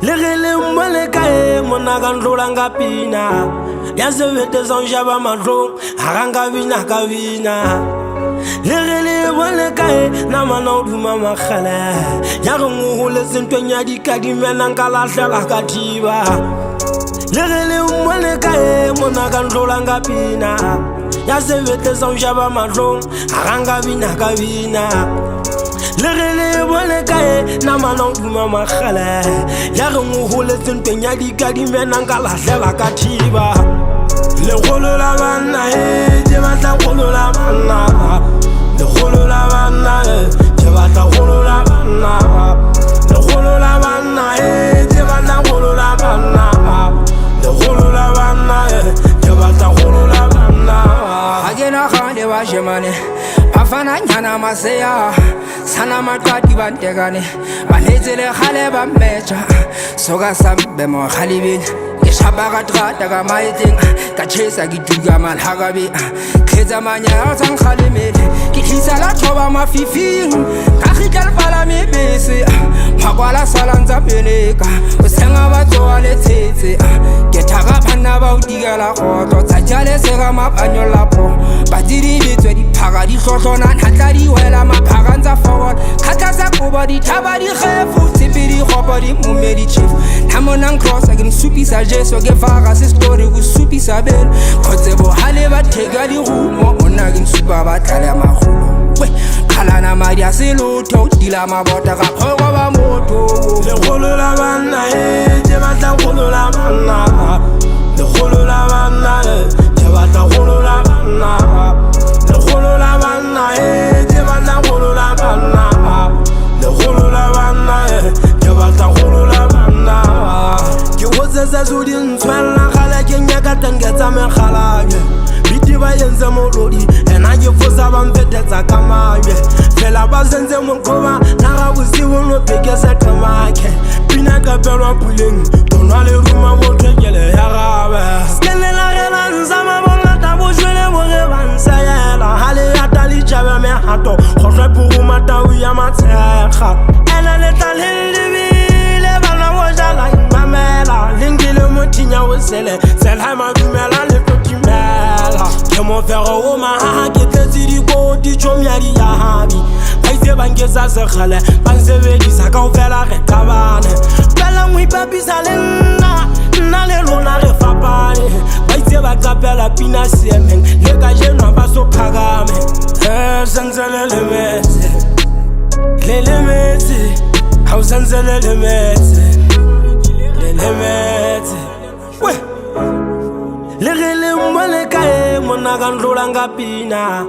Le gele mwale kae monaga ndolanga pina ya sevete zonjaba madro haranga vina kavina. Le gele mwale kae na manaudu mama khale ya ngule sentwenya dikadi menanga la hlela katiba. Le gele mwale kae monaga ndolanga pina ya sevete zonjaba madro haranga vina kavina. Le gele wale kae na manaudu mama khale ya ngule sentwenya dikadi menanga la hlela katiba. Le kholo la bana je batla kholo la bana. Le kholo la bana je batla kholo la bana. Le kholo la bana je batla kholo la bana. Le kholo la bana je batla kholo la bana. Agena khande wa jemane afana nyana maseya sana matwati bantegane banezele khale ba mecha soka sambe mo khalibin ishabaka trata ka maiting ka chesa gituga mal hagabi kheza manya sang khalimele ki khisa la thoba mafifi ka khikal pala me bese makwala salanza peleka usenga batho wale tshetse ke thaka phana ba udigela khotlo tsajale sega mapanyo lapho badiri bitswe di phaka di hlohlona ntla di wela maphaka ntsa forward khata sa kuba di thaba di khefu tsipidi khopa di mumedi chief namonang cross again supisa jeso ke vaga se story ku supisa ben khotsebo hale ba thega di rumo ona ke supa ba tlala magolo we khalana madi a selotho dila mabota ga phoko ba motho. Le kholo la bana je batla kholo la bana. Le kholo la bana je batla kholo la bana. Le kholo la bana je batla kholo la bana. Le kholo la bana je batla kholo la bana. Ke wotsa zudin tswala khala ke nyaka tangetsa me khalanye biti ba yenze molodi ena ke fosa ba mfetetsa kamaye fela ba zenze mokoba na ga busiwo no pekesa kamake pina ka pelwa puleng tonwa le ruma bo tlekele ya gabe skele la gela nzama bona tabo jwele bo ge bansa yela hale ya tali chabe me hato khotwe puru matawu ya matshekga ela le talele bile bana bo jala mamela lingile motinya wesele selha madumela le totimela ke mo fero o maha ke tletsi di ko di chomya di ya habi baise bangeza se khale bansebedisa ka o fela re tabane bela ngwi papisa le nna le lona re fapane baise ba kapela pina siemeng le ka jenwa ba so phagame sanzele le metse le metse ha sanzele le metse le metse we le gele mwale kae monaga ndolanga pina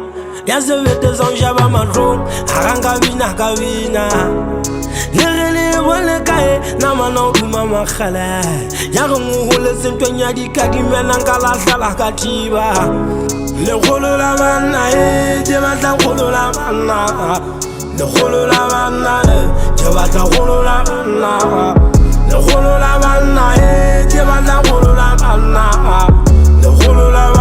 ya sevete zonjaba madro haranga vina kavina. Le gele mwale kae na manaudu mama khale ya ngule sentwenya dikadi menanga la hlela katiba. Le kholo la bana je batla kholo la bana. Le kholo la bana je batla kholo la bana. Le kholo la bana je batla kholo la bana. Le kholo la